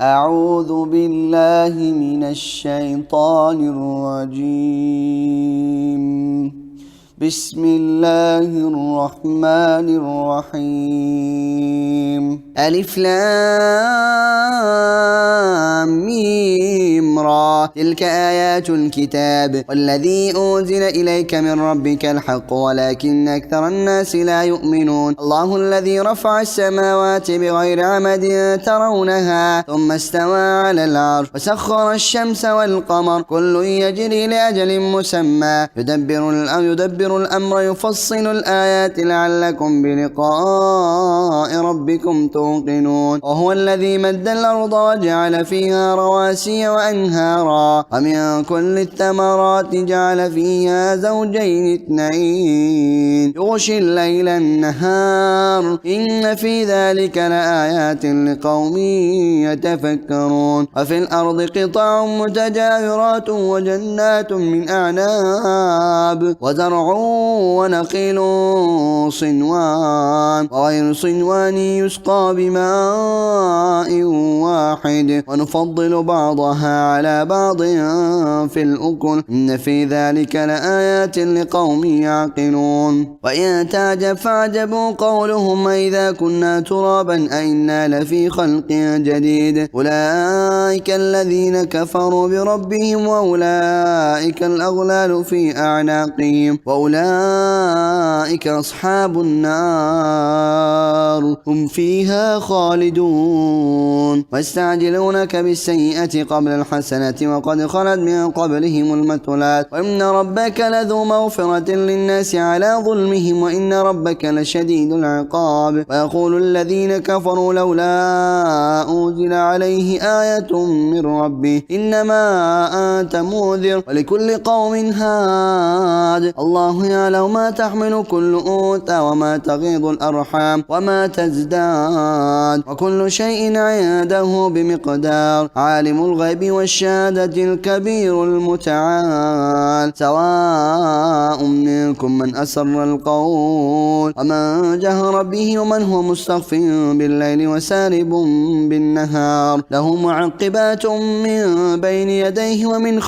أعوذ بالله من الشيطان الرجيم. بسم الله الرحمن الرحيم. ألف لام ميم را، تلك آيات الكتاب والذي أنزل إليك من ربك الحق ولكن أكثر الناس لا يؤمنون. الله الذي رفع السماوات بغير عمد ترونها ثم استوى على العرش وسخر الشمس والقمر كل يجري لأجل مسمى يدبر الأمر يفصل الآيات لعلكم بلقاء ربكم توقنون. وهو الذي مد الأرض وجعل فيها رواسي وأنهارا ومن كل الثمرات جعل فيها زوجين اثنين يغشي الليل النهار إن في ذلك لآيات لقوم يتفكرون. وفي الأرض قطع متجاورات وجنات من أعناب وزرع ونخيل صنوان وغير صنوان يسقى بماء واحد ونفضل بعضها على بعض في الأكل إن في ذلك لآيات لقوم يعقلون. وإن تعجب فعجبوا قولهم أإذا كنا ترابا أئنا لفي خلق جديد أولئك الذين كفروا بربهم وأولئك الأغلال في أعناقهم وأولئك أصحاب النار هم فيها خالدون. واستعجلونك بالسيئة قبل الحسنة وقد خلت من قبلهم المثلات وإن ربك لذو مغفرة للناس على ظلمهم وإن ربك لشديد العقاب. ويقول الذين كفروا لولا أنزل عليه آية من ربه إنما أنت منذر ولكل قوم هاد الله يعلم ما تحمل كل أنثى وما تغيض الأرحام وما تزداد وكل شيء عنده بمقدار. عالم الغيب والشهادة الكبير المتعال سواء منكم من أسر القول ومن جهر به ومن هو مستخف بالليل وسارب بالنهار له معقبات من بين يديه ومن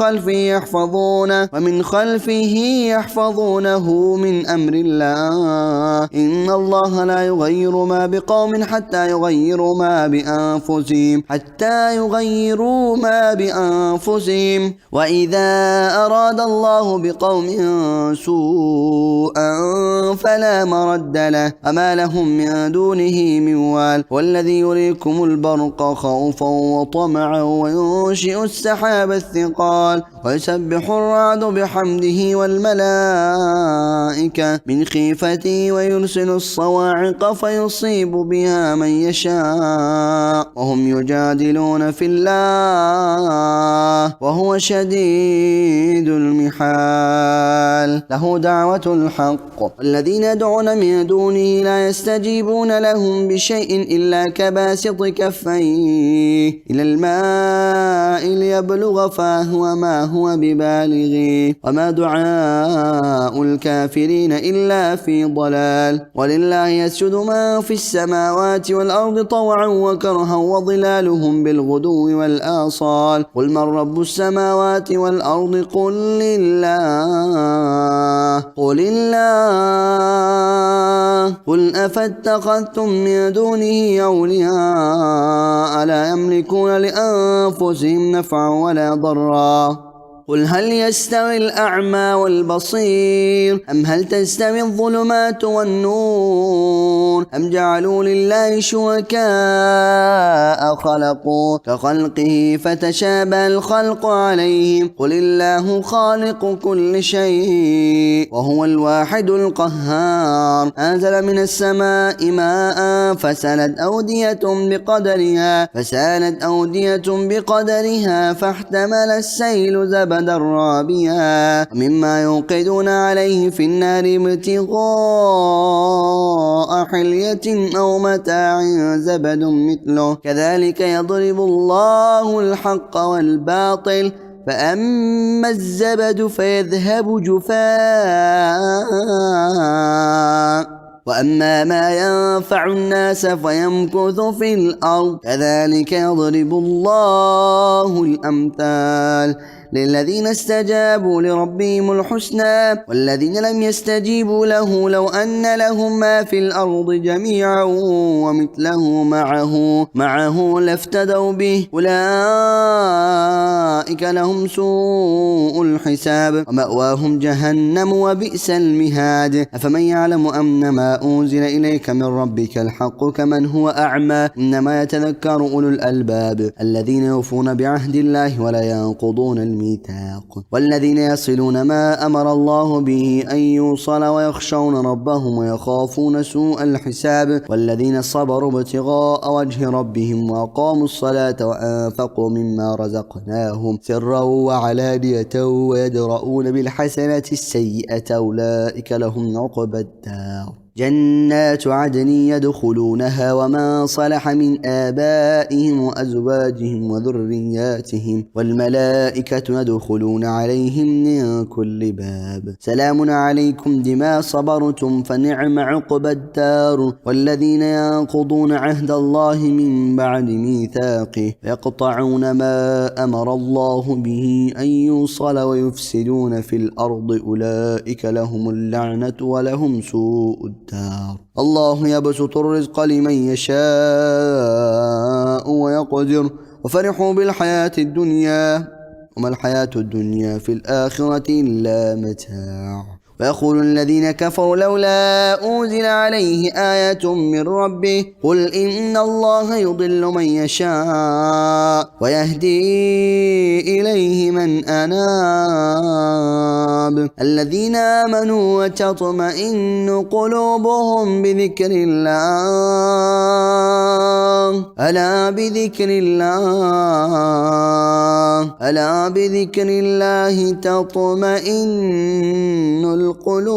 خلفه يحفظونه من أمر الله إن الله لا يغير ما بقوم حتى يغيروا ما بأنفسهم وإذا أراد الله بقوم سوءا فلا مرد له وما لهم من دونه من وال. والذي يريكم البرق خوفا وطمعا وينشئ السحاب الثقال ويسبح الرعد بحمده والملائكة من خيفته ويرسل الصواعق فيصيب بها من يشاء وهم يجادلون في الله وهو شديد المحال. له دعوة الحق والذين يدعون من دونه لا يستجيبون لهم بشيء إلا كباسط كفيه إلى الماء ليبلغ فاه وما هو ببالغه وما دعاء الكافرين إلا في ضلال. ولله يسجد ما في السماوات والأرض طوعا وكرها وظلالهم بالغدو والآصال. قل من رب السماوات والأرض قل الله قل أفاتخذتم من دونه أولياء لا يملكون لأنفسهم نفعا ولا ضرا. قل هل يستوي الأعمى والبصير أم هل تستوي الظلمات والنور أم جعلوا لله شركاء خلقوا كخلقه فتشابه الخلق عليهم قل الله خالق كل شيء وهو الواحد القهار. أنزل من السماء ماء فسالت أودية بقدرها فاحتمل السيل زبدا رابيا مما يوقدون عليه في النار ابتغاء حلية أو متاع زبد مثله كذلك يضرب الله الحق والباطل فأما الزبد فيذهب جفاء وأما ما ينفع الناس فيمكث في الأرض كذلك يضرب الله الأمثال للذين استجابوا لربهم الحسنى والذين لم يستجيبوا له لو أن لهم ما في الأرض جميعا ومثله معه لافتدوا به أولئك لهم سوء الحساب ومأواهم جهنم وبئس المهاد أفمن يعلم أن ما أنزل إليك من ربك الحق كمن هو أعمى إنما يتذكر أولو الألباب الذين يوفون بعهد الله ولا ينقضون الميثاق والذين يصلون ما أمر الله به أن يوصل ويخشون ربهم ويخافون سوء الحساب والذين صبروا ابتغاء وجه ربهم وأقاموا الصلاة وأنفقوا مما رزقناهم سرا وعلانية ويدرؤون بالحسنة السيئة أولئك لهم عقبى الدار جنات عدن يدخلونها ومن صلح من آبائهم وأزواجهم وذرياتهم والملائكة يدخلون عليهم من كل باب سلام عليكم بما صبرتم فنعم عقبى الدار والذين ينقضون عهد الله من بعد ميثاقه يقطعون ما أمر الله به أن يوصل ويفسدون في الأرض أولئك لهم اللعنة ولهم سوء الدار الله يبسط الرزق لمن يشاء ويقدر وفرحوا بالحياة الدنيا وما الحياة الدنيا في الآخرة إلا متاع ويقول الذين كفروا لولا أنزل عليه آية من ربه قل إن الله يضل من يشاء ويهدي إليه من أناب الذين آمنوا وتطمئن قلوبهم بذكر الله ألا بذكر الله تطمئن القلوب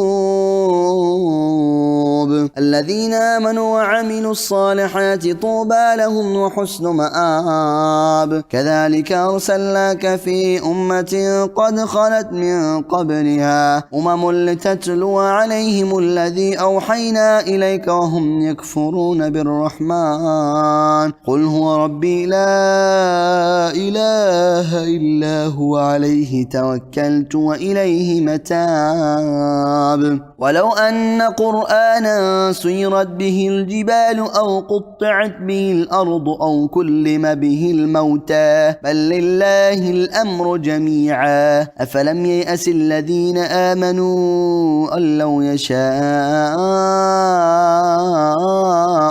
الذين آمنوا وعملوا الصالحات طوبى لهم وحسن مآب كذلك أرسلناك في أمة قد خلت من قبلها لتتلو عليهم الذي أوحينا إليك وهم يكفرون بالرحمن قل هو ربي لا إله إلا هو عليه توكلت وإليه متاب ولو أن قرآنا سيرت به الجبال أو قطعت به الأرض أو كلم به الموتى بل لله الأمر جميعا أفلم ييأس الذين آمنوا أن لو يشاء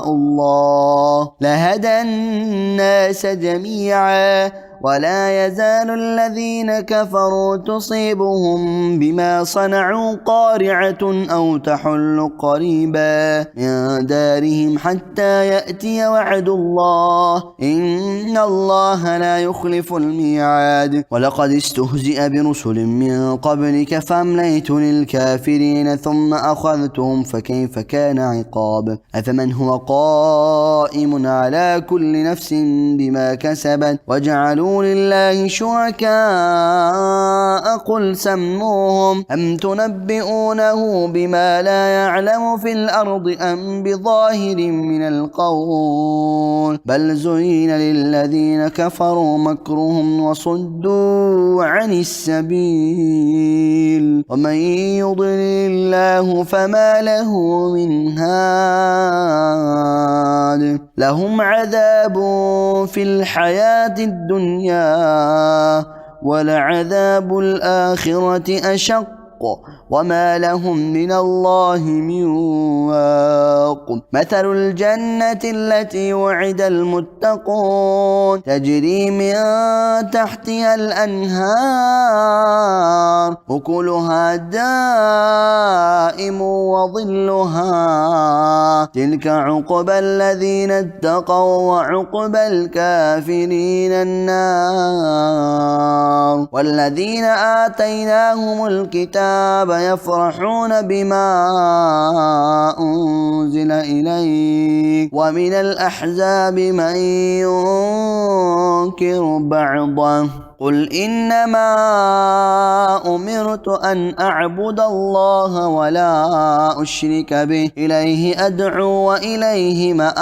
الله لهدى الناس جميعا ولا يزال الذين كفروا تصيبهم بما صنعوا قارعة أو تحل قريبا من دارهم حتى يأتي وعد الله إن الله لا يخلف الميعاد ولقد استهزئ برسل من قبلك فأمليت للكافرين ثم أخذتهم فكيف كان عقاب أفمن هو قائم على كل نفس بما كسبت وجعلوا لله شركاء قل سموهم أم تنبئونه بما لا يعلم في الأرض أم بظاهر من القول بل زين للذين كفروا مكرهم وصدوا عن السبيل ومن يضلل الله فما له من هاد لهم عذاب في الحياة الدنيا ولعذاب الآخرة أشق وما لهم من الله من واق مثل الجنة التي وعد المتقون تجري من تحتها الأنهار أكلها دائم وظلها تلك عقبى الذين اتقوا وعقبى الكافرين النار والذين آتيناهم الكتاب يفرحون بما أنزل إليك ومن الأحزاب من ينكر بعضه قل إنما أمرت أن أعبد الله ولا أشرك به إليه أدعو وإليه مآب.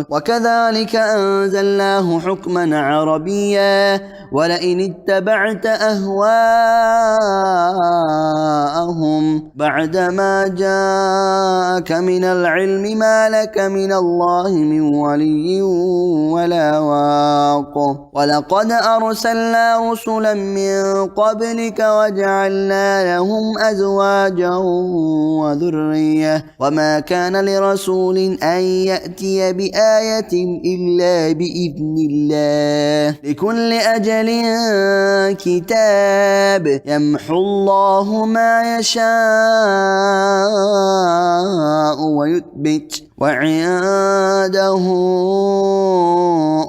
وكذلك أنزلناه حكما عربيا ولئن اتبعت أهواءهم بعدما جاءك من العلم ما لك من الله من ولي ولا واق. ولقد أرسلنا رسلا من قبلك وجعلنا لهم أزواجا وذرية وما كان لرسول أن يأتي بآية إلا بإذن الله لكل أجل كتاب يمحو الله ما يشاء ويثبت وعنده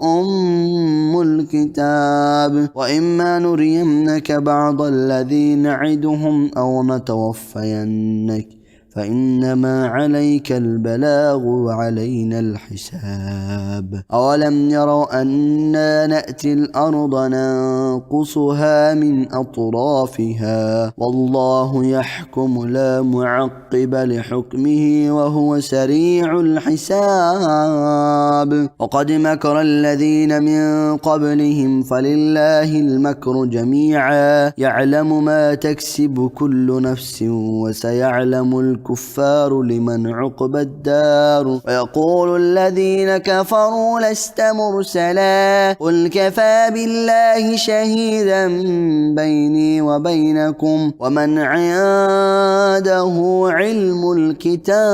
أم الكتاب. وإما نرينك بعض الذي نعدهم أو نتوفينك فإنما عليك البلاغ وعلينا الحساب. أولم يروا أنا نأتي الأرض ننقصها من أطرافها والله يحكم لا معقب لحكمه وهو سريع الحساب. وقد مكر الذين من قبلهم فلله المكر جميعا يعلم ما تكسب كل نفس وسيعلم الكفار لمن عقبى الدار. ويقول الذين كفروا لست مرسلا قل كفى بالله شهيدا بيني وبينكم ومن عنده علم الكتاب.